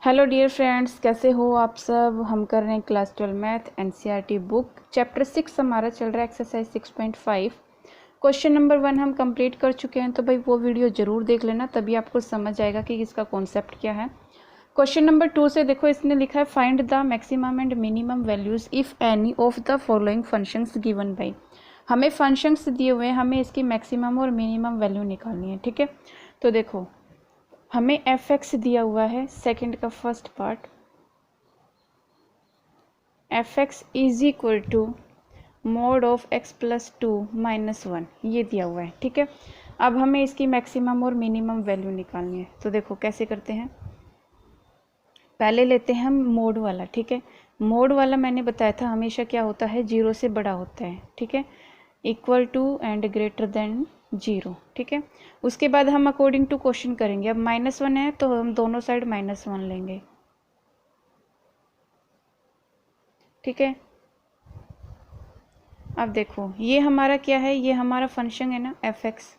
Hello dear friends, कैसे हो आप सब। हम कर रहे हैं class 12 math NCERT book chapter 6 हमारा चल रहा है एक्सरसाइज 6.5। क्वेश्चन नंबर 1 हम कंप्लीट कर चुके हैं, तो भाई वो वीडियो ज़रूर देख लेना, तभी आपको समझ आएगा कि इसका कॉन्सेप्ट क्या है। क्वेश्चन नंबर 2 से देखो, इसने लिखा है find the maximum and minimum values if any of the following functions given by. हमें फंक्शंस दिए हुए हैं, हमें इसकी मैक्सिमम और मिनिमम वैल्यू निकालनी है। ठीक है, तो देखो हमें एफ एक्स दिया हुआ है, सेकंड का first part, f x is equal to mod of x plus 2 minus 1, ये दिया हुआ है। ठीक है, अब हमें इसकी मैक्सिमम और मिनिमम वैल्यू निकालनी है। तो देखो कैसे करते हैं, पहले लेते हैं हम मोड वाला। ठीक है, मोड वाला मैंने बताया था हमेशा क्या होता है, 0 से बड़ा होता है। ठीक है, equal to and greater than 0। ठीक है, उसके बाद हम अकॉर्डिंग टू क्वेश्चन करेंगे। अब -1 है तो हम दोनों साइड -1 लेंगे। ठीक है, अब देखो ये हमारा क्या है, ये हमारा फंक्शन है ना एफ एक्स,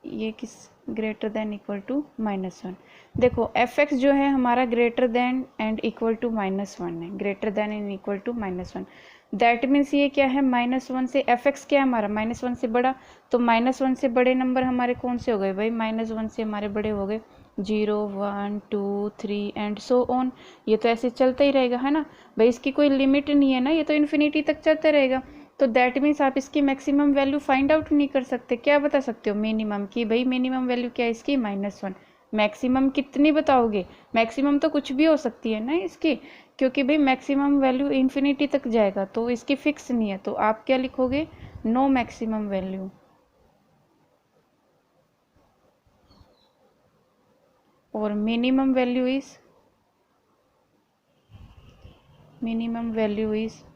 ये किस ग्रेटर देन इक्वल टू -1। देखो एफ एक्स जो है हमारा greater than and equal to -1 है, greater than and equal to -1। That means ये क्या है, -1 से एफ एक्स क्या है हमारा, -1 से बड़ा, तो -1 से बड़े नंबर हमारे कौन से हो गए भाई, -1 से हमारे बड़े हो गए 0 1 2 3 एंड सो ऑन। ये तो ऐसे चलता ही रहेगा, है ना भाई, इसकी कोई लिमिट नहीं है ना, ये तो इन्फिनिटी तक चलता रहेगा। तो दैट मीन्स आप इसकी मैक्सिमम वैल्यू फाइंड आउट नहीं कर सकते। क्या बता सकते हो, मिनिमम की। भाई मिनिमम वैल्यू क्या है इसकी, -1। मैक्सिमम कितनी बताओगे, मैक्सिमम तो कुछ भी हो सकती है ना इसकी, क्योंकि भाई मैक्सिमम वैल्यू इन्फिनिटी तक जाएगा, तो इसकी फिक्स नहीं है। तो आप क्या लिखोगे, नो मैक्सिमम वैल्यू। और मिनिमम वैल्यू इज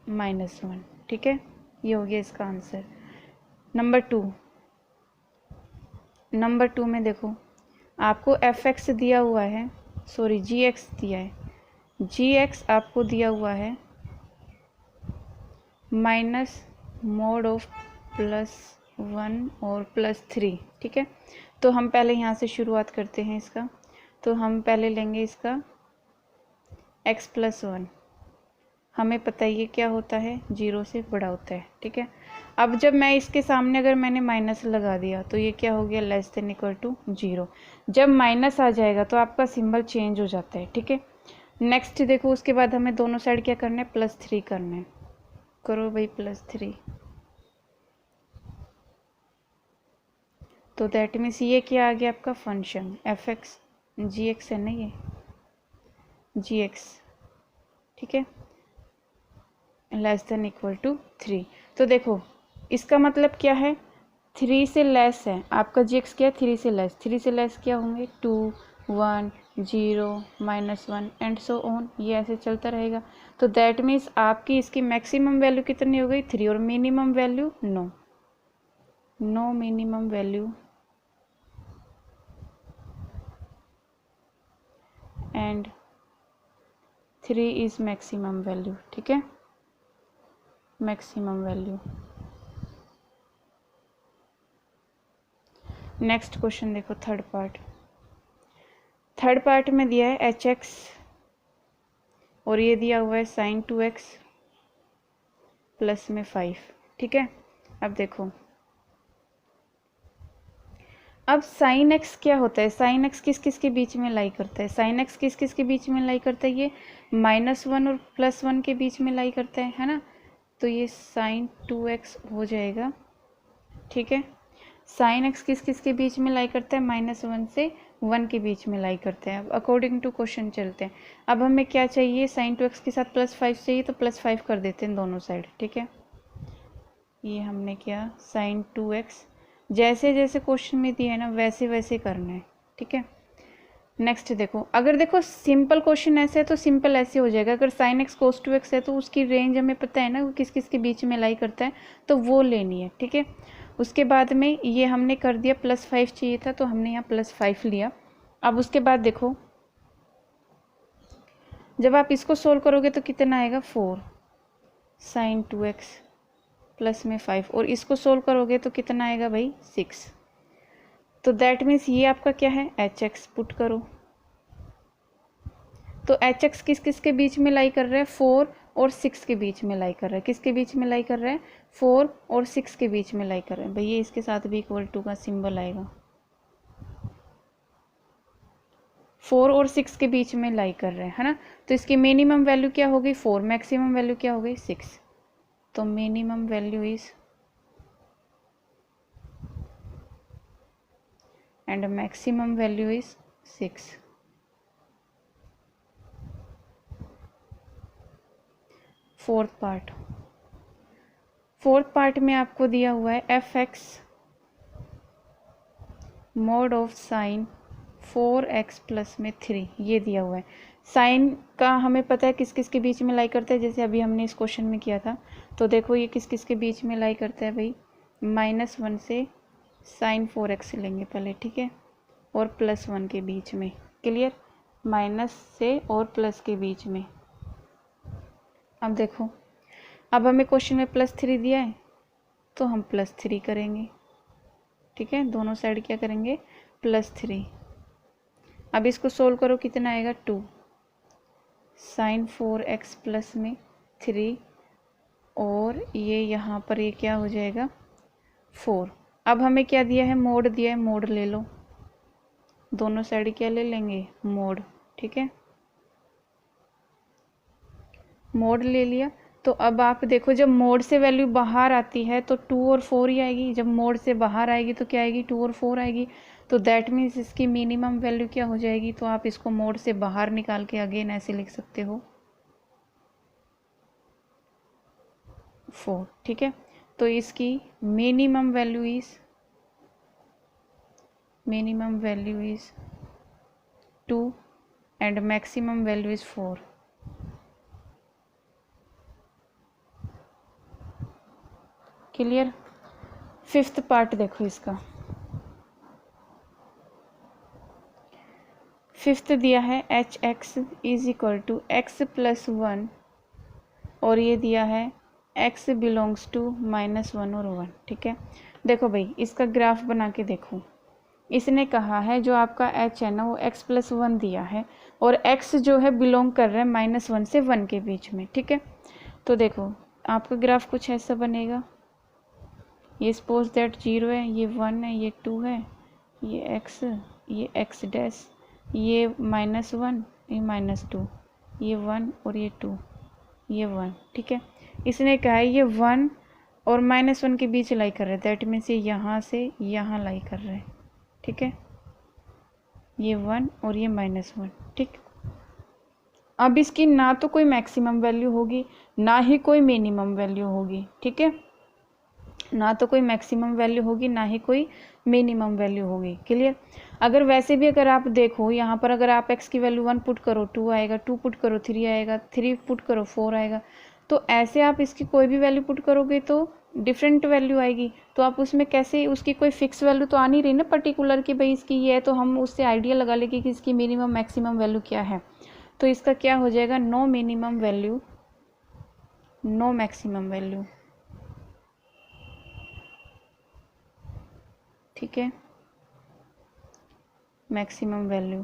-1। ठीक है, ये हो गया इसका आंसर। नंबर टू में देखो आपको एफ एक्स दिया हुआ है, सॉरी जी एक्स दिया है, जी एक्स आपको दिया हुआ है माइनस मोड ऑफ +1 और +3। ठीक है, तो हम पहले यहाँ से शुरुआत करते हैं इसका। तो हम पहले लेंगे इसका x+1, हमें पता है ये क्या होता है, 0 से बड़ा होता है। ठीक है, अब जब मैं इसके सामने अगर मैंने माइनस लगा दिया तो ये क्या हो गया, लेस देन इक्वल टू 0। जब माइनस आ जाएगा तो आपका सिंबल चेंज हो जाता है। ठीक है, नेक्स्ट देखो उसके बाद हमें दोनों साइड क्या करना है, +3 करना है। करो भाई +3। तो दैट मीन्स ये क्या आ गया आपका फंक्शन एफ एक्स, जी एक्स है ना, ये जी एक्स। ठीक है, लेस देन इक्वल टू 3। तो देखो इसका मतलब क्या है, 3 से लेस है आपका जी एक्स, क्या 3 से लेस, 3 से लेस क्या होंगे 2 1 0 -1 एंड सो ऑन, ये ऐसे चलता रहेगा। तो दैट मीन्स आपकी इसकी मैक्सिमम वैल्यू कितनी हो गई, 3, और minimum value no minimum value and 3 is maximum value. ठीक है, मैक्सिमम वैल्यू। नेक्स्ट क्वेश्चन देखो, थर्ड पार्ट में दिया है एच एक्स और ये दिया हुआ है sin 2x प्लस में 5। ठीक है, अब देखो अब sin x क्या होता है, sin x किस किस के बीच में लाई करता है, sin x किस किस के बीच में लाई करता है, ये -1 और +1 के बीच में लाई करता है ना। तो ये sin 2x हो जाएगा। ठीक है, sin x किस किस के बीच में लाई करता है, -1 से 1 के बीच में लाई करते हैं। अब अकॉर्डिंग टू क्वेश्चन चलते हैं। अब हमें क्या चाहिए, sin 2x के साथ +5 चाहिए, तो +5 कर देते हैं दोनों साइड। ठीक है, ये हमने किया sin 2x, जैसे जैसे क्वेश्चन में दिया है ना वैसे वैसे करना है। ठीक है, नेक्स्ट देखो, अगर देखो सिंपल क्वेश्चन ऐसे है तो सिंपल ऐसे हो जाएगा। अगर sin x cos 2x है तो उसकी रेंज हमें पता है ना वो किस किस के बीच में लाई करता है, तो वो लेनी है। ठीक है, उसके बाद में ये हमने कर दिया, +5 चाहिए था तो हमने यहाँ +5 लिया। अब उसके बाद देखो जब आप इसको सोल्व करोगे तो कितना आएगा, 4 sin 2x प्लस में 5, और इसको सोल्व करोगे तो कितना आएगा भाई, 6। तो दैट मीन्स ये आपका क्या है, एच एक्स पुट करो। तो एच एक्स किस किस के बीच में लाई कर रहा है, 4 और 6 के बीच में लाई कर रहा है। किसके बीच में लाई कर रहा है, 4 और 6 के बीच में लाई कर रहा है। भैया इसके साथ भी इक्वल टू का सिंबल आएगा, 4 और 6 के बीच में लाई कर रहे हैं, है ना। तो इसकी मिनिमम वैल्यू क्या हो गई, 4, मैक्सिमम वैल्यू क्या हो गई, 6। तो minimum value is and maximum value is 6। Fourth part में आपको दिया हुआ है F x mode of sine 4x plus में 3, ये दिया हुआ है। साइन का हमें पता है किस किस के बीच में लाई करता है, जैसे अभी हमने इस क्वेश्चन में किया था। तो देखो ये किस किस के बीच में लाई करता है भाई, -1 से साइन 4x लेंगे पहले, ठीक है, और +1 के बीच में, क्लियर, माइनस से और प्लस के बीच में। अब देखो, अब हमें क्वेश्चन में +3 दिया है तो हम +3 करेंगे, ठीक है, दोनों साइड क्या करेंगे, +3। अब इसको सोल्व करो, कितना आएगा, 2 साइन 4x प्लस में 3, और ये यहाँ पर ये क्या हो जाएगा, 4। अब हमें क्या दिया है, मोड दिया है, मोड ले लो, दोनों साइड क्या ले लेंगे, मोड, ठीक है, मोड ले लिया। तो अब आप देखो, जब मोड से वैल्यू बाहर आती है तो 2 और 4 ही आएगी, जब मोड से बाहर आएगी तो क्या आएगी, 2 और 4 आएगी। तो दैट मीन्स इसकी मिनिमम वैल्यू क्या हो जाएगी, तो आप इसको मोड से बाहर निकाल के अगेन ऐसे लिख सकते हो, 4, ठीक है। तो इसकी minimum value is 2 and maximum value is 4। Clear. Fifth part देखो इसका, फिफ्थ दिया है h x is equal to x plus 1, और ये दिया है x बिलोंग्स टू -1 और 1, ठीक है। देखो भाई, इसका ग्राफ बना के देखो, इसने कहा है जो आपका h है ना वो x प्लस 1 दिया है, और x जो है बिलोंग कर रहा है -1 से 1 के बीच में, ठीक है। तो देखो आपका ग्राफ कुछ ऐसा बनेगा, ये सपोज दैट 0 है, ये 1 है, ये 2 है, ये x, ये x डैश, ये -1, ये -2, ये 1 और ये 2, ये 1, ठीक है। इसने कहा है ये 1 और -1 के बीच लाई कर रहे हैं, दैट मीन्स ये यहाँ से यहाँ लाई कर रहे हैं, ठीक है, ये 1 और ये -1, ठीक। अब इसकी ना तो कोई मैक्सिमम वैल्यू होगी ना ही कोई मिनिमम वैल्यू होगी, ठीक है, ना तो कोई मैक्सिमम वैल्यू होगी ना ही कोई मिनिमम वैल्यू होगी, क्लियर। अगर वैसे भी अगर आप देखो यहाँ पर, अगर आप x की वैल्यू 1 पुट करो 2 आएगा, 2 पुट करो 3 आएगा, 3 पुट करो 4 आएगा, तो ऐसे आप इसकी कोई भी वैल्यू पुट करोगे तो डिफरेंट वैल्यू आएगी। तो आप उसमें कैसे, उसकी कोई फिक्स वैल्यू तो आ नहीं रही ना पर्टिकुलर कि भाई इसकी ये है, तो हम उससे आइडिया लगा लेंगे कि इसकी मिनिमम मैक्सिमम वैल्यू क्या है। तो इसका क्या हो जाएगा, no minimum value no maximum value, ठीक है, मैक्सिमम वैल्यू।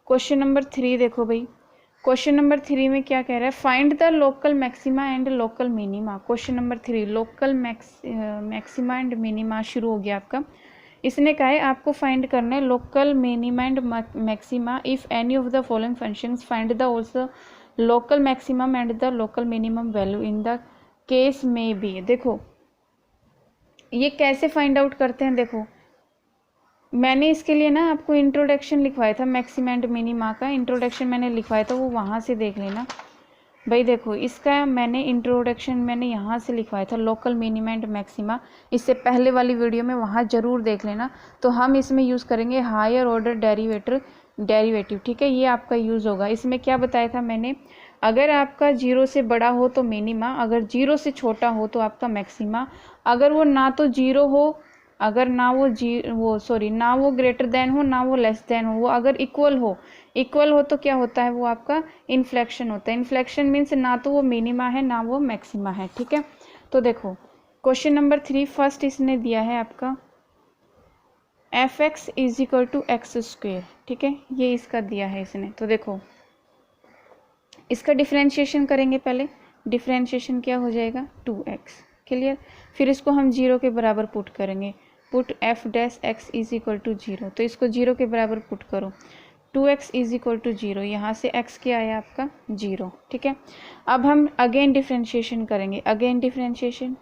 क्वेश्चन नंबर 3 देखो भाई, क्वेश्चन नंबर 3 में क्या कह रहा है, find the local maxima and local minima. Question number 3 local maxima and minima शुरू हो गया आपका। इसने कहा है आपको फाइंड करना है local minima and maxima if any of the following functions find the also local maximum and the local minimum value in the case में बी। देखो ये कैसे फाइंड आउट करते हैं, देखो मैंने इसके लिए ना आपको इंट्रोडक्शन लिखवाया था, मैक्सिमा एंड मिनिमा का इंट्रोडक्शन मैंने लिखवाया था, वो वहाँ से देख लेना भाई। देखो इसका मैंने इंट्रोडक्शन मैंने यहाँ से लिखवाया था, लोकल मिनिमा एंड मैक्सिमा, इससे पहले वाली वीडियो में, वहाँ ज़रूर देख लेना। तो हम इसमें यूज़ करेंगे हायर ऑर्डर डेरिवेटिव, ठीक है, ये आपका यूज़ होगा। इसमें क्या बताया था मैंने, अगर आपका 0 से बड़ा हो तो मिनिमा, अगर 0 से छोटा हो तो आपका मैक्सिमा, अगर वो ना तो 0 हो, अगर ना वो ग्रेटर देन हो ना वो लेस देन हो, वो अगर इक्वल हो तो क्या होता है, वो आपका इन्फ्लेक्शन होता है। इन्फ्लेक्शन मीन्स ना तो वो मिनिमा है ना वो मैक्सिमा है, ठीक है। तो देखो क्वेश्चन नंबर 3 फर्स्ट इसने दिया है आपका f x is equal to x square, ठीक है, ये इसका दिया है इसने। तो देखो इसका डिफ्रेंशिएशन करेंगे, पहले डिफ्रेंशिएशन क्या हो जाएगा 2x, क्लियर। फिर इसको हम 0 के बराबर पुट करेंगे, put f dash x is equal to 0, तो इसको 0 के बराबर पुट करो, 2x इज इक्वल टू 0, यहाँ से x क्या आया आपका 0, ठीक है। अब हम अगेन डिफ्रेंशिएशन करेंगे, अगेन डिफ्रेंशिएशन,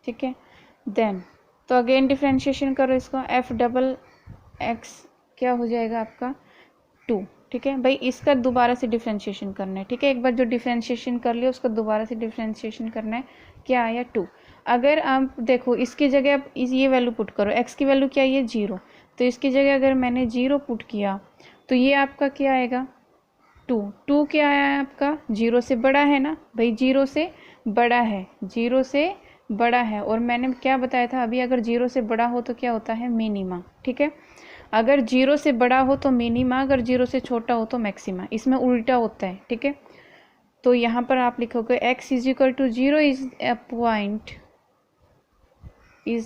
ठीक है। देन तो अगेन डिफ्रेंशिएशन करो इसको, एफ डबल एक्स क्या हो जाएगा आपका 2, ठीक है भाई। इसका दोबारा से डिफ्रेंशिएशन करना है, ठीक है। एक बार जो डिफ्रेंशिएशन कर लिया उसका दोबारा से डिफ्रेंशिएशन करना है, क्या आया 2। अगर आप देखो इसकी जगह आप ये वैल्यू पुट करो, x की वैल्यू क्या है 0, तो इसकी जगह अगर मैंने 0 पुट किया तो ये आपका क्या आएगा 2 क्या आया आपका 0 से बड़ा है ना भाई, 0 से बड़ा है, 0 से बड़ा है। और मैंने क्या बताया था अभी, अगर 0 से बड़ा हो तो क्या होता है मिनिमा, ठीक है। अगर 0 से बड़ा हो तो मिनिमा, अगर 0 से छोटा हो तो मैक्सिमा, इसमें उल्टा होता है, ठीक है। तो यहाँ पर आप लिखोगे x is equal to 0 is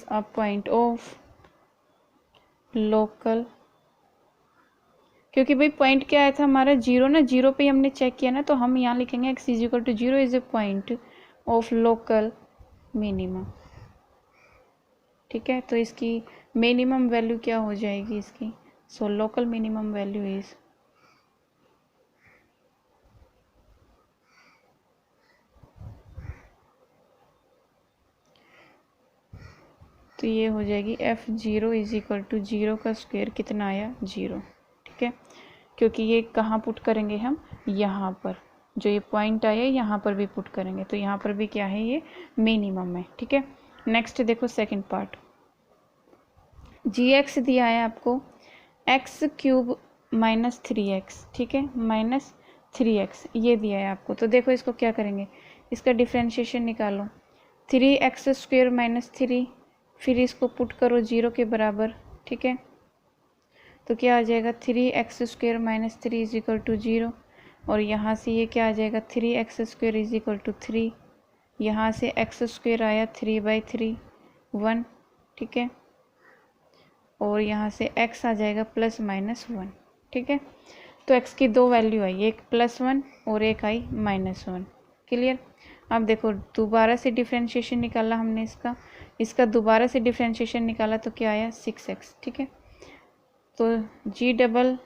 a point of local, क्योंकि भाई पॉइंट क्या आया था हमारा 0 ना, 0 पे हमने चेक किया ना, तो हम यहाँ लिखेंगे x is equal to 0 is a point of local minimum, ठीक है। तो इसकी मिनिमम वैल्यू क्या हो जाएगी इसकी, so local minimum value is तो ये हो जाएगी f0 इज इक्वल टू 0 का स्क्वायर, कितना आया 0, ठीक है। क्योंकि ये कहाँ पुट करेंगे हम, यहाँ पर जो ये पॉइंट आया यहाँ पर भी पुट करेंगे, तो यहाँ पर भी क्या है ये मिनिमम है, ठीक है। नेक्स्ट देखो सेकंड पार्ट, gx दिया है आपको x क्यूब माइनस 3x, ठीक है, माइनस 3x ये दिया है आपको। तो देखो इसको क्या करेंगे, इसका डिफ्रेंशिएशन निकालो, 3x स्क्वेयर माइनस 3, फिर इसको पुट करो 0 के बराबर, ठीक है। तो क्या आ जाएगा 3x square minus 3 is equal to 0, और यहाँ से ये क्या आ जाएगा 3x square is equal to 3, यहाँ से x स्क्वेयर आया 3/3 1, ठीक है। और यहाँ से x आ जाएगा प्लस माइनस 1, ठीक है। तो x की दो वैल्यू आई, एक +1 और एक आई -1, क्लियर। अब देखो दोबारा से डिफ्रेंशिएशन निकाला हमने इसका दोबारा से डिफ्रेंशिएशन निकाला तो क्या आया 6x, ठीक है। तो g डबल,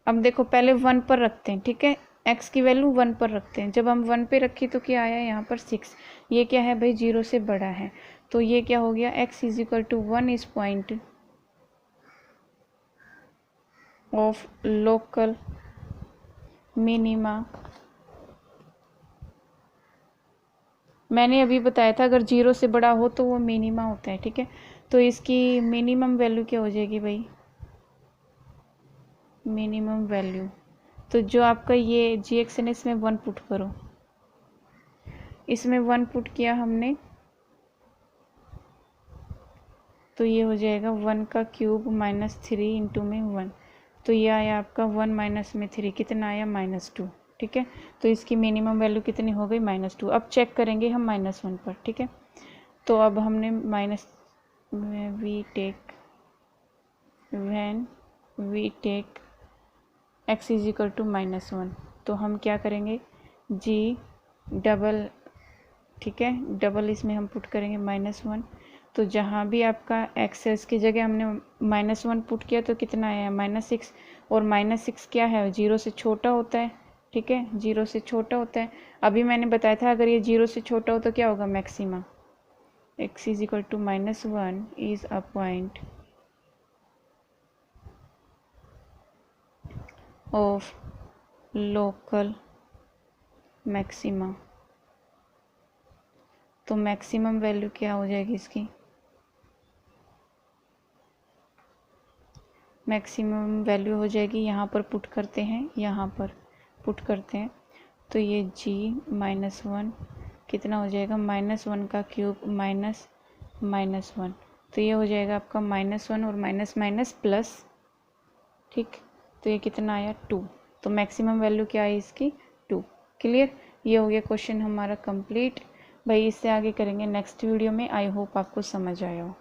अब देखो पहले 1 पर रखते हैं, ठीक है, x की वैल्यू 1 पर रखते हैं। जब हम 1 पे रखी तो क्या आया यहाँ पर 6, ये क्या है भाई 0 से बड़ा है, तो ये क्या हो गया x is equal to 1 is point of local minima. मैंने अभी बताया था अगर 0 से बड़ा हो तो वो मिनिमा होता है, ठीक है। तो इसकी मिनिमम वैल्यू क्या हो जाएगी भाई, मिनिमम वैल्यू, तो जो आपका ये gx है इसमें 1 पुट करो, इसमें 1 पुट किया हमने तो ये हो जाएगा 1 का क्यूब माइनस 3 इंटू में 1, तो ये आया आपका 1 माइनस में 3 कितना आया -2, ठीक है। तो इसकी मिनिमम वैल्यू कितनी हो गई -2। अब चेक करेंगे हम -1 पर, ठीक है। तो अब हमने when we take x is equal to -1, तो हम क्या करेंगे g डबल, ठीक है, डबल इसमें हम पुट करेंगे -1, तो जहाँ भी आपका x है इसकी जगह हमने -1 पुट किया तो कितना आया -6, और -6 क्या है 0 से छोटा होता है, ठीक है, 0 से छोटा होता है। अभी मैंने बताया था अगर ये 0 से छोटा हो तो क्या होगा maxima, x is equal to -1 is a point of local maxima. तो मैक्सिमम वैल्यू क्या हो जाएगी इसकी, मैक्सिमम वैल्यू हो जाएगी, यहाँ पर पुट करते हैं, यहाँ पर पुट करते हैं, तो ये g-1 कितना हो जाएगा -1 का क्यूब -1, तो ये हो जाएगा आपका -1 और माइनस माइनस प्लस, ठीक। तो ये कितना आया 2, तो मैक्सिमम वैल्यू क्या है इसकी 2, क्लियर। ये हो गया क्वेश्चन हमारा कंप्लीट। भाई इससे आगे करेंगे नेक्स्ट वीडियो में। आई होप आपको समझ आया हो।